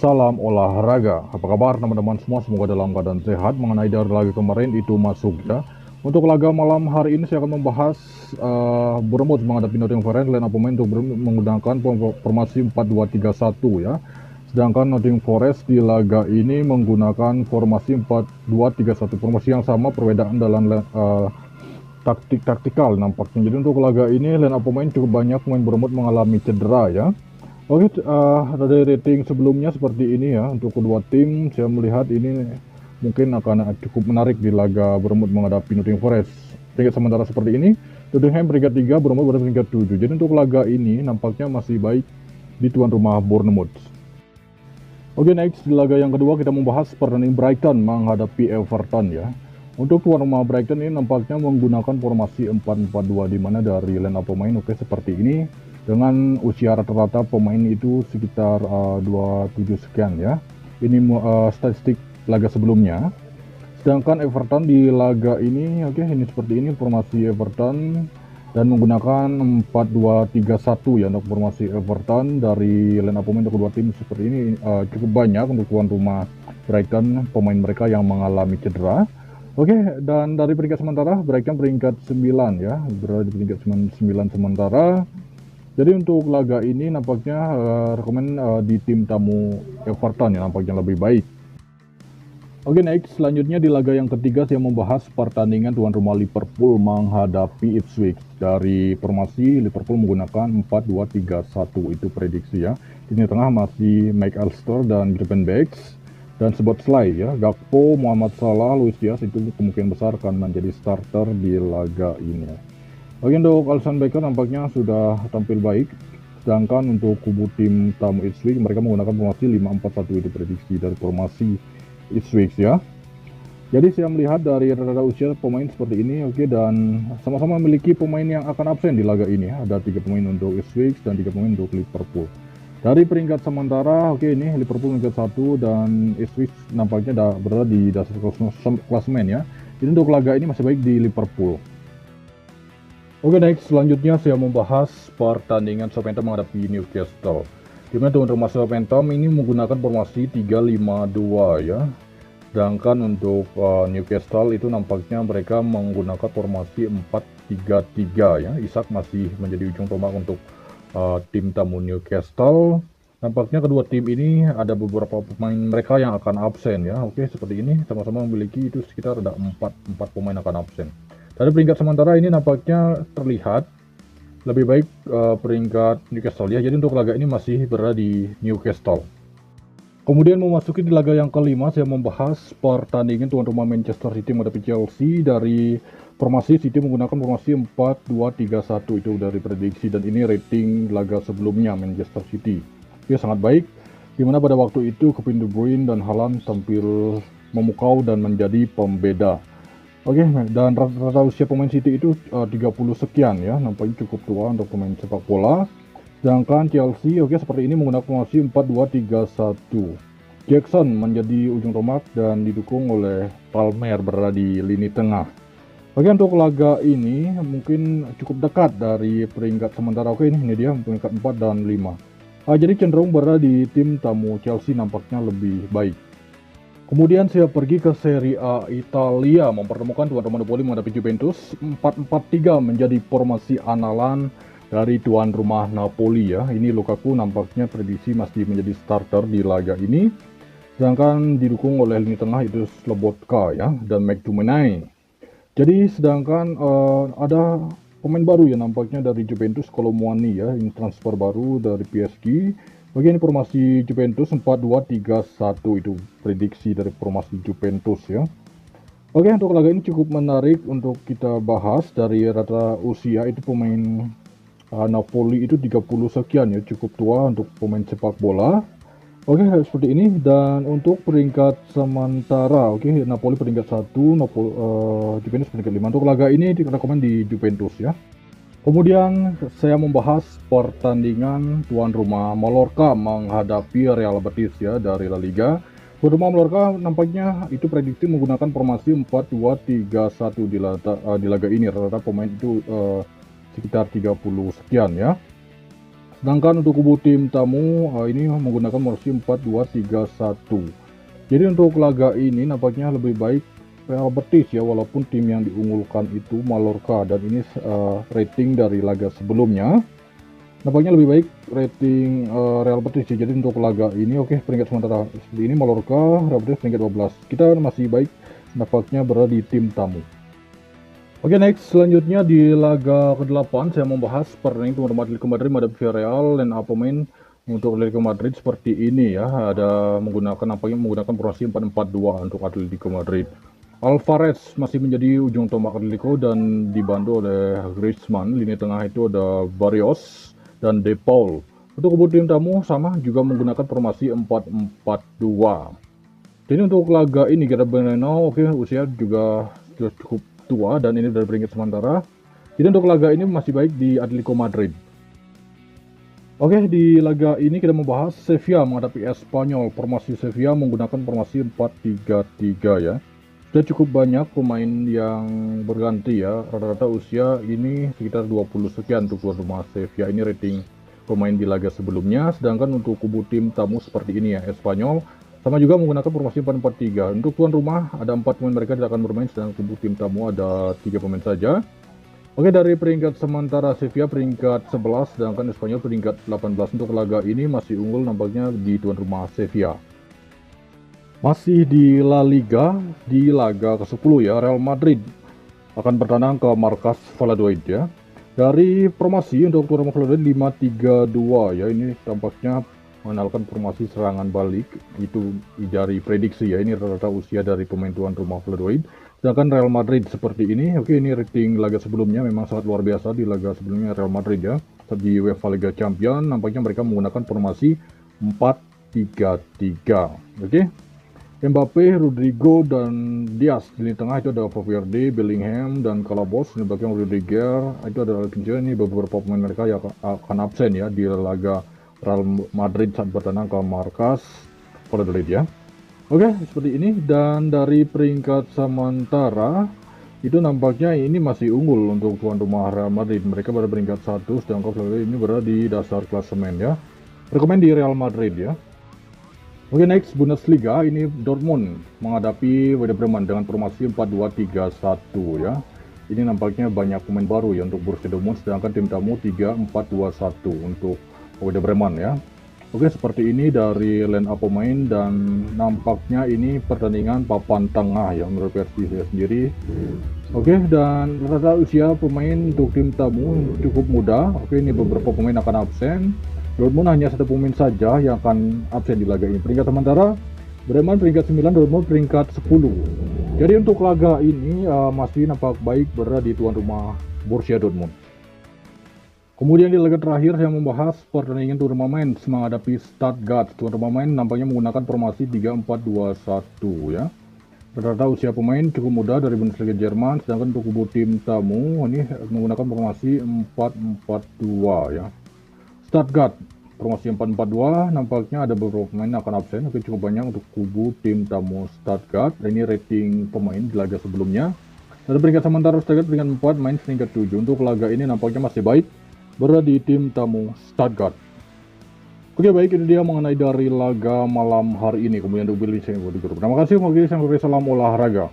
salam olahraga. Apa kabar teman-teman semua? Semoga dalam keadaan sehat. Mengenai dari laga kemarin itu masuk ya. Untuk laga malam hari ini saya akan membahas Bournemouth menghadapi Nottingham Forest. Line up pemain untuk menggunakan formasi 4-2-3-1 ya. Sedangkan Nottingham Forest di laga ini menggunakan formasi 4-2-3-1. Formasi yang sama, perbedaan dalam taktikal nampaknya. Jadi untuk laga ini line up pemain cukup banyak pemain Bournemouth mengalami cedera ya. Oke, dari rating sebelumnya seperti ini ya. Untuk kedua tim, saya melihat ini mungkin akan cukup menarik di laga Bournemouth menghadapi Nottingham Forest. Peringkat sementara seperti ini, Tottenham peringkat 3, Bournemouth berada peringkat 7. Jadi untuk laga ini nampaknya masih baik di tuan rumah Bournemouth. Oke, next di laga yang kedua kita membahas pertandingan Brighton menghadapi Everton ya. Untuk tuan rumah Brighton ini nampaknya menggunakan formasi 4-4-2 di mana dari line up pemain seperti ini. Dengan usia rata-rata pemain itu sekitar 27 sekian ya. Ini statistik laga sebelumnya. Sedangkan Everton di laga ini, ini seperti ini formasi Everton dan menggunakan 4-2-3-1 ya untuk formasi Everton. Dari line up pemain untuk kedua tim seperti ini cukup banyak untuk tuan rumah Brighton, pemain mereka yang mengalami cedera. Dan dari peringkat sementara Brighton peringkat 9 ya, berada di peringkat 9 sementara. Jadi untuk laga ini nampaknya rekomen di tim tamu Everton ya, nampaknya lebih baik. Next selanjutnya di laga yang ketiga saya membahas pertandingan tuan rumah Liverpool menghadapi Ipswich. Dari formasi Liverpool menggunakan 4-2-3-1 itu prediksi ya. Di tengah masih Mike Allister dan Gravenberch dan Szoboszlai ya. Gakpo, Mohamed Salah, Luis Diaz itu kemungkinan besar akan menjadi starter di laga ini ya. Untuk Alisson Becker nampaknya sudah tampil baik. Sedangkan untuk kubu tim tamu Ipswich mereka menggunakan formasi 5-4-1 itu prediksi dari formasi Ipswich ya. Jadi saya melihat dari rata-rata usia pemain seperti ini dan sama-sama memiliki pemain yang akan absen di laga ini ya. Ada 3 pemain untuk Ipswich dan 3 pemain untuk Liverpool. Dari peringkat sementara ini Liverpool peringkat 1 dan Ipswich nampaknya berada di dasar klasemen ya. Jadi untuk laga ini masih baik di Liverpool. Next selanjutnya saya membahas pertandingan Southampton menghadapi Newcastle. Dimana tuan rumah Southampton ini menggunakan formasi 3-5-2 ya. Sedangkan untuk Newcastle itu nampaknya mereka menggunakan formasi 4-3-3 ya. Isak masih menjadi ujung tombak untuk tim tamu Newcastle. Nampaknya kedua tim ini ada beberapa pemain mereka yang akan absen ya. Seperti ini sama-sama memiliki itu sekitar ada 4 pemain akan absen. Dari peringkat sementara ini nampaknya terlihat lebih baik peringkat Newcastle ya. Jadi untuk laga ini masih berada di Newcastle. Kemudian memasuki di laga yang kelima saya membahas pertandingan tuan rumah Manchester City menghadapi Chelsea. Dari formasi City menggunakan formasi 4-2-3-1 itu dari prediksi dan ini rating laga sebelumnya Manchester City. Sangat baik. Dimana pada waktu itu Kevin De Bruyne dan Haaland tampil memukau dan menjadi pembeda. Dan rata-rata usia pemain City itu 30 sekian ya, nampaknya cukup tua untuk pemain sepak bola. Sedangkan Chelsea seperti ini menggunakan formasi 4-2-3-1. Jackson menjadi ujung tombak dan didukung oleh Palmer berada di lini tengah. Untuk laga ini mungkin cukup dekat dari peringkat sementara. Ini dia peringkat 4 dan 5. Jadi cenderung berada di tim tamu Chelsea nampaknya lebih baik. Kemudian saya pergi ke Serie A Italia mempertemukan tuan rumah Napoli menghadapi Juventus. 4-4-3 menjadi formasi andalan dari tuan rumah Napoli ya. Ini Lukaku nampaknya prediksi masih menjadi starter di laga ini. Sedangkan didukung oleh lini tengah itu Slobotka ya dan McTominay. Jadi sedangkan ada pemain baru ya nampaknya dari Juventus, Colomwani ya, ini transfer baru dari PSG. Ini formasi Juventus 4-2-3-1 itu prediksi dari formasi Juventus ya. Untuk laga ini cukup menarik untuk kita bahas. Dari rata usia itu pemain Napoli itu 30 sekian ya, cukup tua untuk pemain sepak bola. Seperti ini. Dan untuk peringkat sementara Napoli peringkat 1, Juventus peringkat 5. Untuk laga ini direkomend di Juventus ya. Kemudian saya membahas pertandingan tuan rumah Mallorca menghadapi Real Betis ya dari La Liga. Tuan rumah Mallorca nampaknya itu prediksi menggunakan formasi 4-2-3-1 di laga ini. Rata-rata pemain itu sekitar 30 sekian ya. Sedangkan untuk kubu tim tamu ini menggunakan formasi 4-2-3-1. Jadi untuk laga ini nampaknya lebih baik Real Betis ya, walaupun tim yang diunggulkan itu Mallorca, dan ini rating dari laga sebelumnya. Nampaknya lebih baik rating Real Betis ya. Jadi untuk laga ini oke, peringkat sementara seperti ini Mallorca, Real Betis peringkat 12. Kita masih baik nampaknya berada di tim tamu. Oke, next selanjutnya di laga ke-8 saya membahas pertandingan tuan rumah Atletico Madrid menghadapi Villarreal, dan pemain untuk Atletico Madrid seperti ini ya. Ada menggunakan formasi 4-4-2 untuk Atletico Madrid. Alvarez masih menjadi ujung tombak Atletico dan dibantu oleh Griezmann. Lini tengah itu ada Barrios dan De Paul. Untuk kubu tim tamu sama juga menggunakan formasi 4-4-2. Jadi untuk laga ini kita Moreno oke, usia juga sudah cukup tua dan ini dari peringkat sementara. Jadi untuk laga ini masih baik di Atletico Madrid. Oke, di laga ini kita membahas Sevilla menghadapi Espanyol. Formasi Sevilla menggunakan formasi 4-3-3 ya. Sudah cukup banyak pemain yang berganti ya. Rata-rata usia ini sekitar 20 sekian untuk tuan rumah Sevilla. Ini rating pemain di laga sebelumnya. Sedangkan untuk kubu tim tamu seperti ini ya, Espanyol sama juga menggunakan formasi 4-4-3. Untuk tuan rumah ada 4 pemain mereka tidak akan bermain, sedangkan kubu tim tamu ada 3 pemain saja. Oke, dari peringkat sementara Sevilla peringkat 11, sedangkan Espanyol peringkat 18. Untuk laga ini masih unggul nampaknya di tuan rumah Sevilla. Masih di La Liga, di laga ke-10 ya, Real Madrid akan bertandang ke markas Valladolid ya. Dari formasi untuk tuan rumah Valladolid 5-3-2 ya, ini tampaknya mengandalkan formasi serangan balik, itu dari prediksi ya. Ini rata-rata usia dari pemain tuan rumah Valladolid. Sedangkan Real Madrid seperti ini, oke, ini rating laga sebelumnya memang sangat luar biasa. Di laga sebelumnya Real Madrid ya, di UEFA Liga Champions nampaknya mereka menggunakan formasi 4-3-3. Oke, Mbappe, Rodrigo, dan Diaz. Di tengah itu ada Valverde, Bellingham, dan Calabos. Di belakang Rudiger, itu ada ini beberapa pemain mereka yang akan absen ya di laga Real Madrid saat bertandang ke markas Valladolid ya. Oke, seperti ini. Dan dari peringkat sementara itu nampaknya ini masih unggul untuk tuan rumah Real Madrid. Mereka pada peringkat 1, sedangkan Valladolid ini berada di dasar klasemen ya. Rekomen di Real Madrid ya. Oke, next Bundesliga, ini Dortmund menghadapi Werder Bremen dengan formasi 4-2-3-1 ya. Ini nampaknya banyak pemain baru ya untuk Borussia Dortmund, sedangkan tim tamu 3-4-2-1 untuk Werder Bremen ya. Oke, seperti ini dari line up pemain, dan nampaknya ini pertandingan papan tengah ya menurut versi saya sendiri. Oke, dan rata usia pemain untuk tim tamu cukup muda. Oke, ini beberapa pemain akan absen. Dortmund hanya 1 pemain saja yang akan absen di laga ini. Peringkat sementara Bremen peringkat 9, Dortmund peringkat 10. Jadi untuk laga ini masih nampak baik berada di tuan rumah Borussia Dortmund. Kemudian di laga terakhir saya membahas pertandingan tuan rumah Mainz menghadapi Stuttgart. Tuan rumah Mainz nampaknya menggunakan formasi 3-4-2-1 ya. Rata-rata usia pemain cukup muda dari Bundesliga Jerman, sedangkan untuk kubu tim tamu ini menggunakan formasi 4-4-2 ya. Stuttgart formasi 4-4-2, nampaknya ada beberapa pemain yang akan absen, tapi cukup banyak untuk kubu tim tamu Stuttgart. Dan ini rating pemain di laga sebelumnya. Dari peringkat sementara Stuttgart peringkat 4, Mainz peringkat 7. Untuk laga ini nampaknya masih baik berada di tim tamu Stuttgart. Oke, baik, ini dia mengenai dari laga malam hari ini. Kemudian untuk pilih saya di grup. Terima kasih, salam olahraga.